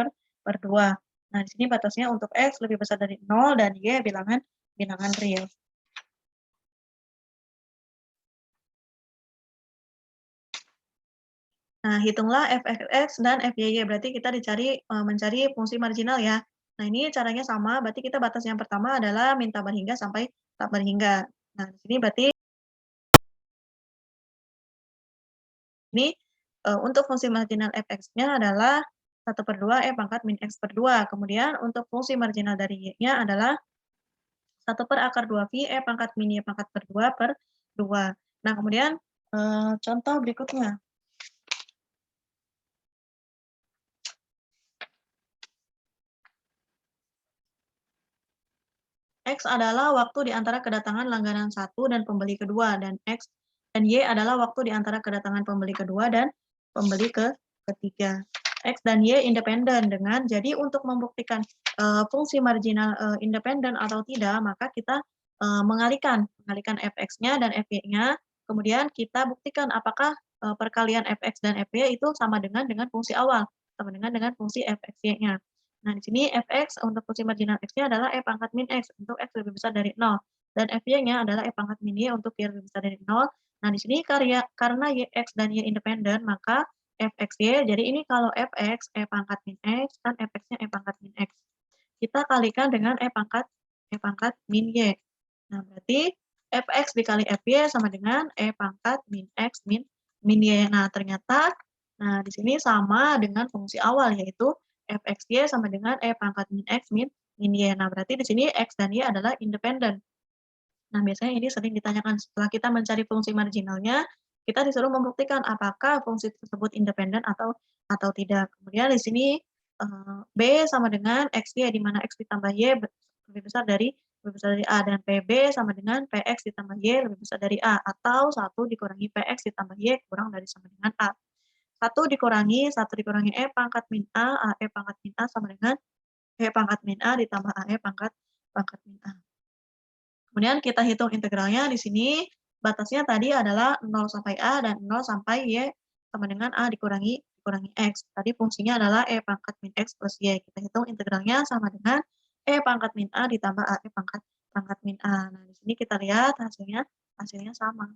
per 2. Nah, di sini batasnya untuk X lebih besar dari 0 dan Y bilangan real. Nah, hitunglah f(x) dan f(y)y, berarti kita mencari fungsi marginal ya. Nah, ini caranya sama, berarti kita batas yang pertama adalah min tambah hingga sampai tak berhingga. Nah, di sini berarti ini, untuk fungsi marginal f(x)-nya adalah 1/2 E pangkat min X per 2. Kemudian untuk fungsi marginal dari Y-nya adalah 1/2 V E pangkat min Y pangkat per 2/2. Nah, kemudian, contoh berikutnya. X adalah waktu di antara kedatangan langganan 1 dan pembeli kedua, dan Y adalah waktu di antara kedatangan pembeli kedua dan pembeli ketiga. X dan Y independen jadi untuk membuktikan fungsi marginal independen atau tidak, maka kita mengalihkan fx-nya dan fy-nya, kemudian kita buktikan apakah perkalian fx dan fy itu sama dengan fungsi awal, sama dengan fungsi fxy-nya. Nah, di sini fx untuk fungsi marginal x-nya adalah e pangkat min x untuk x lebih besar dari 0, dan fy-nya adalah e pangkat min y untuk y lebih besar dari 0. Nah, di sini karena x dan y independen, maka fxy, jadi ini kalau fx e pangkat min x, kan fx-nya e pangkat min x. Kita kalikan dengan e pangkat min y. Nah, berarti fx dikali fy sama dengan e pangkat min x min y. Nah, ternyata di sini sama dengan fungsi awal, yaitu fxy sama dengan e pangkat min x min y. Nah, berarti di sini x dan y adalah independen. Nah, biasanya ini sering ditanyakan setelah kita mencari fungsi marginalnya, kita disuruh membuktikan apakah fungsi tersebut independen atau tidak. Kemudian di sini B sama dengan XY, di mana X ditambah Y lebih besar dari A, dan PB sama dengan PX ditambah Y lebih besar dari A, atau 1 dikurangi PX ditambah Y kurang dari sama dengan A. 1 dikurangi E pangkat min A E pangkat min A sama dengan E pangkat min A ditambah AE pangkat min A. Kemudian kita hitung integralnya di sini, batasnya tadi adalah 0 sampai A dan 0 sampai Y sama dengan A dikurangi X. Tadi fungsinya adalah E pangkat min X plus Y. Kita hitung integralnya sama dengan E pangkat min A ditambah AE pangkat min A. Nah, di sini kita lihat hasilnya sama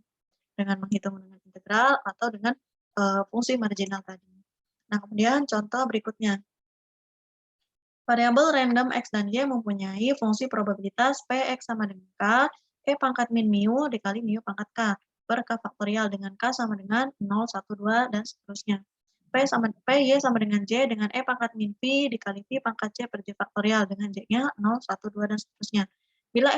dengan menghitung dengan integral atau dengan fungsi marginal tadi. Nah, kemudian contoh berikutnya. Variabel random X dan Y mempunyai fungsi probabilitas Px sama dengan K, E pangkat min mu dikali mu pangkat K, per K faktorial dengan K sama dengan 0, 1, 2, dan seterusnya. Y sama dengan J dengan E pangkat min V dikali V pangkat J per J faktorial dengan J-nya 0, 1, 2, dan seterusnya. Bila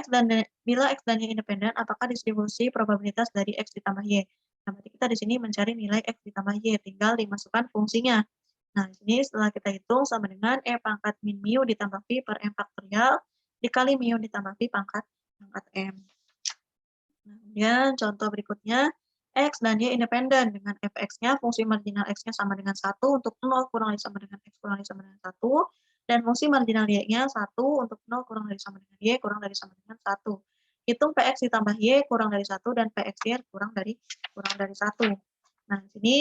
X dan Y independen, apakah distribusi probabilitas dari X ditambah Y? Nah, berarti kita di sini mencari nilai X ditambah Y, tinggal dimasukkan fungsinya. Nah, di sini setelah kita hitung sama dengan E pangkat min mu ditambah V per M faktorial dikali mu ditambah V pangkat M. Nah, kemudian contoh berikutnya, X dan Y independen dengan fx-nya, fungsi marginal X-nya sama dengan 1 untuk 0 kurang dari sama dengan X kurang dari sama dengan 1, dan fungsi marginal Y-nya 1 untuk 0 kurang dari sama dengan Y kurang dari sama dengan 1. Hitung Px ditambah Y kurang dari 1 dan Pxy kurang dari 1. Nah, di sini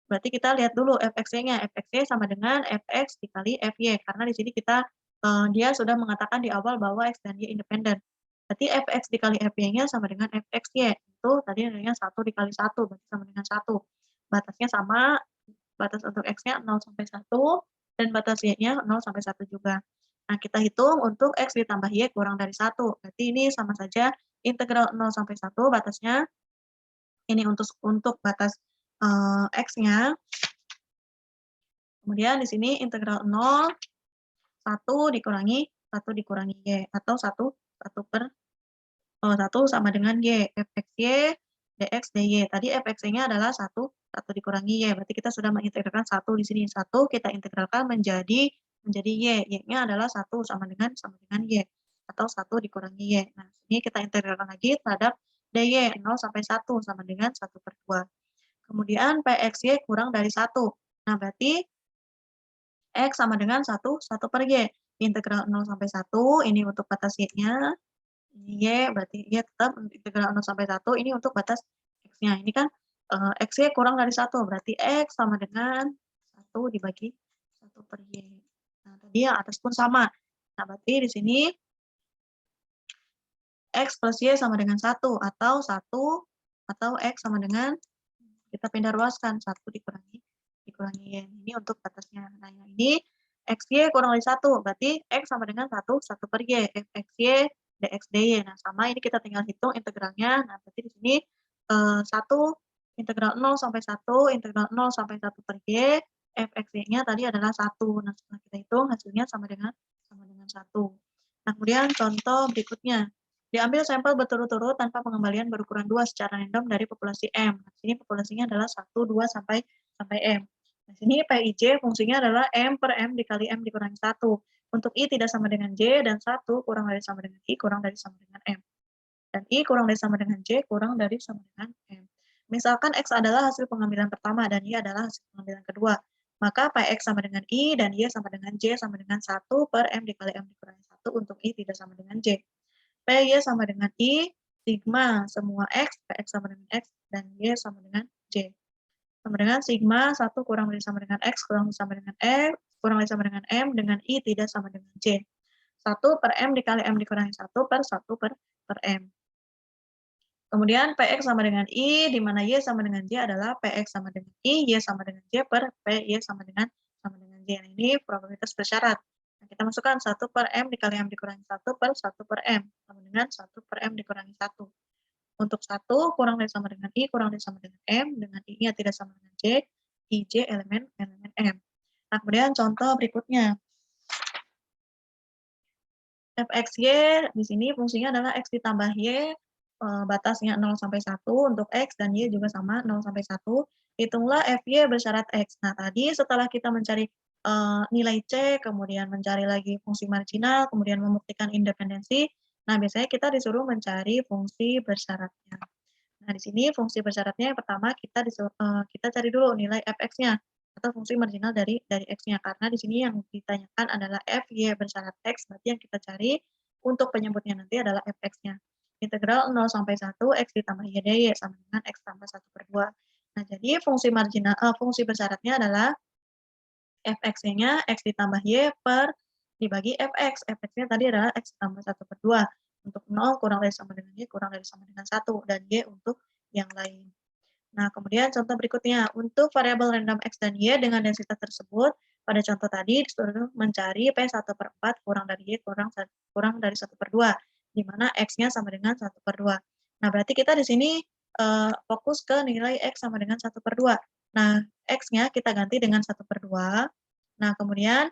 berarti kita lihat dulu fxy-nya. Fxy sama dengan fx dikali fy, karena di sini dia sudah mengatakan di awal bahwa X dan Y independen. Berarti fx dikali fy-nya sama dengan fxy. Itu tadi nilainya 1 dikali 1, berarti sama dengan 1. Batasnya sama, batas untuk X-nya 0 sampai 1, dan batas Y-nya 0 sampai 1 juga. Nah, kita hitung untuk X ditambah Y kurang dari 1. Berarti ini sama saja integral 0 sampai 1, batasnya ini untuk batas X-nya. Kemudian di sini integral 0, 1 dikurangi Y, atau 1 sama dengan Y, fxy dx dy. Tadi fxy-nya adalah 1 dikurangi Y, berarti kita sudah mengintegralkan 1 di sini. 1 kita integralkan menjadi Y. Y-nya adalah 1 sama dengan Y, atau 1 dikurangi Y. Nah, ini kita integralkan lagi terhadap dy, 0 sampai 1 sama dengan 1/2. Kemudian Pxy kurang dari 1. Nah, berarti X sama dengan 1 per Y. Integral 0 sampai 1, ini untuk batas Y-nya. Ini Y, berarti Y tetap integral 0 sampai 1, ini untuk batas X-nya. Ini kan Xy kurang dari 1, berarti X sama dengan 1 dibagi 1 per Y. Nah, tadi yang atas pun sama. Nah, berarti di sini X plus Y sama dengan 1, atau X sama dengan, kita pindah ruaskan, 1 dikurangi dikurangi Y. Ini untuk batasnya. Nah, yang ini XY kurang dari 1, berarti X sama dengan 1 per Y. FXY dx dy. Nah, sama ini kita tinggal hitung integralnya. Nah, berarti di sini 1 integral 0 sampai 1, integral 0 sampai 1 per Y, fxy-nya tadi adalah 1. Nah, setelah kita hitung hasilnya sama dengan 1. Nah, kemudian contoh berikutnya. Diambil sampel berturut-turut tanpa pengembalian berukuran 2 secara random dari populasi M. Nah, sini populasinya adalah 1, 2, sampai M. Nah, sini PIJ fungsinya adalah M per M dikali M dikurangi 1. Untuk I tidak sama dengan J, dan 1 kurang dari sama dengan I kurang dari sama dengan M. Dan I kurang dari sama dengan J kurang dari sama dengan M. Misalkan X adalah hasil pengambilan pertama dan Y adalah hasil pengambilan kedua. Maka PX sama dengan I dan Y sama dengan J sama dengan 1 per M dikali M dikurangi 1 untuk I tidak sama dengan J. PY sama dengan I, sigma semua X, PX sama dengan X, dan Y sama dengan J. Sama dengan sigma 1 kurang dari sama dengan X kurang dari sama dengan M, kurang dari sama dengan M, dengan I tidak sama dengan J. 1 per M dikali M dikurangi 1 per 1 per M. Kemudian PX sama dengan I, di mana Y sama dengan J adalah PX sama dengan I, Y sama dengan J per PY sama dengan J. Nah, ini probabilitas bersyarat. Nah, kita masukkan 1 per M dikali M dikurangi 1 per 1 per M, sama dengan 1 per M dikurangi 1. Untuk 1 kurang dari sama dengan I, kurang dari sama dengan M, dengan I-nya tidak sama dengan J, IJ elemen M. Nah, kemudian contoh berikutnya. fxy di sini fungsinya adalah X ditambah Y, batasnya 0 sampai 1 untuk X, dan Y juga sama 0 sampai 1. Hitunglah FY bersyarat X. Nah, tadi setelah kita mencari nilai C, kemudian mencari lagi fungsi marginal, kemudian membuktikan independensi, nah biasanya kita disuruh mencari fungsi bersyaratnya. Nah, di sini fungsi bersyaratnya yang pertama kita cari dulu nilai fx-nya atau fungsi marginal dari x-nya, karena di sini yang ditanyakan adalah fy bersyarat x, berarti yang kita cari untuk penyebutnya nanti adalah fx-nya. Integral 0 sampai 1 x ditambah y dy sama dengan x tambah 1 per 2. Nah, jadi fungsi bersyaratnya adalah fx-nya x ditambah y per dibagi fx. Fx-nya tadi adalah x tambah 1 per 2. Untuk 0 kurang dari sama dengan y kurang dari sama dengan 1, dan y untuk yang lain. Nah, kemudian contoh berikutnya, untuk variabel random x dan y dengan densitas tersebut, pada contoh tadi disuruh mencari P1 per 4 kurang dari y kurang dari 1 per 2, di mana x-nya sama dengan 1 per 2. Nah, berarti kita di sini fokus ke nilai x sama dengan 1 per 2. Nah, x-nya kita ganti dengan 1 per 2. Nah, kemudian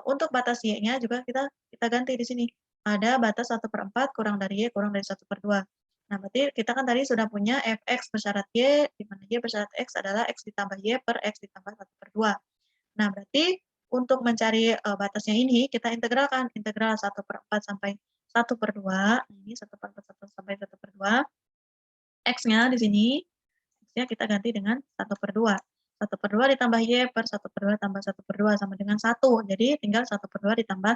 untuk batas y-nya juga kita ganti di sini. Ada batas 1 per 4 kurang dari y kurang dari 1 per 2. Nah, berarti kita kan tadi sudah punya fx bersyarat y, di mana y bersyarat x adalah x ditambah y per x ditambah 1 per 2. Nah, berarti untuk mencari batasnya ini, kita integralkan. Integral 1 per 4 sampai 1 per 2. Ini 1 per 4 sampai 1 per 2. X-nya di sini, X-nya kita ganti dengan 1 per 2. 1 per 2 ditambah Y per 1 per 2 tambah 1 per 2 sama dengan 1. Jadi tinggal 1 per 2 ditambah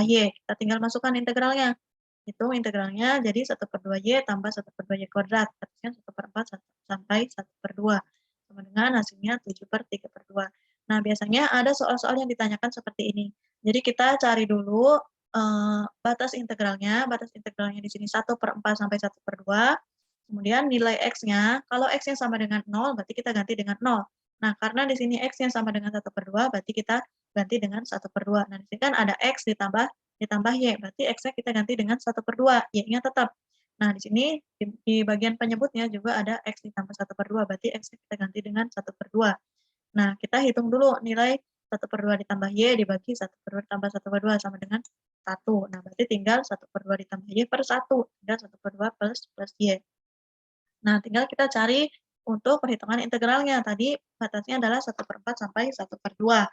Y. Kita tinggal masukkan integralnya. Hitung integralnya jadi 1 per 2Y tambah 1 per 2Y kuadrat. Artinya 1 per 4 sampai 1 per 2. Sama dengan hasilnya 7 per 3 per 2. Nah, biasanya ada soal-soal yang ditanyakan seperti ini. Jadi kita cari dulu batas integralnya. Batas integralnya di sini 1 per 4 sampai 1 per 2. Kemudian nilai X-nya, kalau X-nya sama dengan 0, berarti kita ganti dengan 0. Nah, karena di sini X-nya sama dengan 1 per 2, berarti kita ganti dengan 1 per 2. Nah, di sini kan ada X ditambah Y, berarti X-nya kita ganti dengan 1 per 2, Y-nya tetap. Nah, di sini di bagian penyebutnya juga ada X ditambah 1 per 2, berarti X-nya kita ganti dengan 1 per 2. Nah, kita hitung dulu nilai 1 per 2 ditambah Y dibagi 1 per 2 ditambah 1 per 2 sama dengan 1. Nah, berarti tinggal 1 per 2 ditambah Y per 1, tinggal 1 per 2 plus Y. Nah, tinggal kita cari untuk perhitungan integralnya. Tadi batasnya adalah 1 per 4 sampai 1 per 2.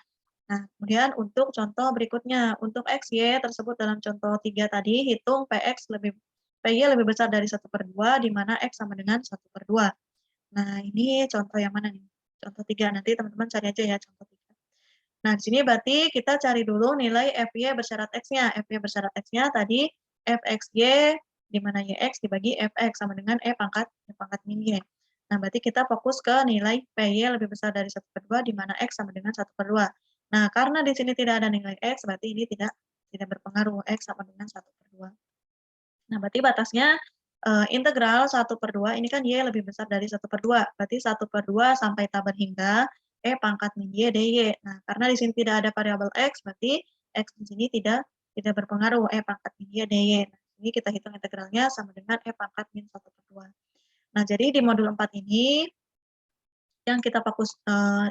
Nah, kemudian untuk contoh berikutnya, untuk X, Y tersebut dalam contoh 3 tadi, hitung PY lebih besar dari 1 per 2, di mana X sama dengan 1 per 2. Nah, ini contoh yang mana nih? Contoh 3, nanti teman-teman cari aja ya contoh 3. Nah, di sini berarti kita cari dulu nilai FY bersyarat X-nya. FY bersyarat X-nya tadi FXY, di mana YX dibagi FX sama dengan E pangkat min Y. Nah, berarti kita fokus ke nilai PY lebih besar dari 1 per 2, di mana X sama dengan 1 per 2. Nah, karena di sini tidak ada nilai X, berarti ini tidak berpengaruh. X sama dengan 1 per 2. Nah, berarti batasnya integral 1 per 2, ini kan Y lebih besar dari 1 per 2. Berarti 1 per 2 sampai tabar hingga E pangkat min Y dy. Nah, karena di sini tidak ada variabel X, berarti X di sini tidak berpengaruh, E pangkat min Y dy. Nah, ini kita hitung integralnya sama dengan E pangkat min 1/2. Nah, jadi di modul 4 ini, yang kita fokus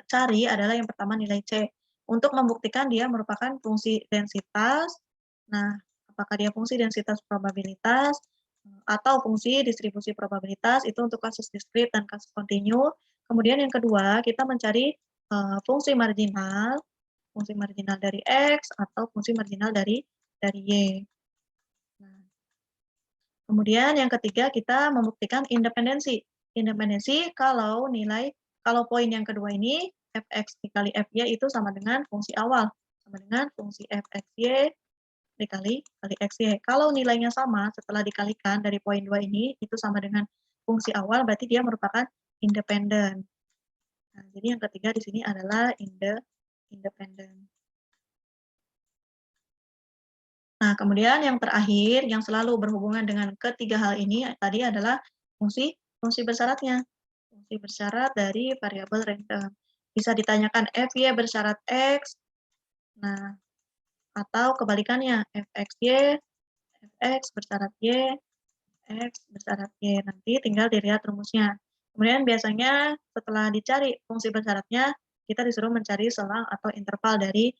cari adalah yang pertama nilai C. Untuk membuktikan dia merupakan fungsi densitas. Nah, apakah dia fungsi densitas probabilitas atau fungsi distribusi probabilitas, itu untuk kasus diskrit dan kasus kontinu. Kemudian yang kedua, kita mencari fungsi marginal dari X atau fungsi marginal dari Y. Nah, kemudian yang ketiga, kita membuktikan independensi. Independensi kalau poin yang kedua ini, fx dikali fy itu sama dengan fungsi awal, sama dengan fungsi fxy dikali xy. Kalau nilainya sama setelah dikalikan dari poin 2 ini, itu sama dengan fungsi awal, berarti dia merupakan independen. Nah, jadi yang ketiga di sini adalah independen. Nah, kemudian yang terakhir, yang selalu berhubungan dengan ketiga hal ini tadi adalah fungsi bersyaratnya. Fungsi bersyarat dari variabel random. Bisa ditanyakan fy bersyarat x, nah, atau kebalikannya, fxy, fx bersyarat y, x bersyarat y. Nanti tinggal dilihat rumusnya. Kemudian biasanya setelah dicari fungsi bersyaratnya, kita disuruh mencari selang atau interval dari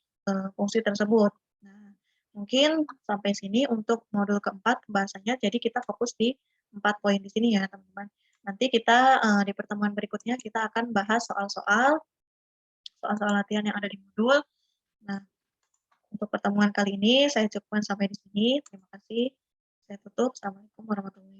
fungsi tersebut. Nah, mungkin sampai sini untuk modul keempat pembahasannya. Jadi kita fokus di 4 poin di sini ya, teman-teman. Nanti kita di pertemuan berikutnya kita akan bahas soal-soal latihan yang ada di modul. Nah, untuk pertemuan kali ini saya cukupkan sampai di sini. Terima kasih. Saya tutup. Assalamualaikum warahmatullahi wabarakatuh.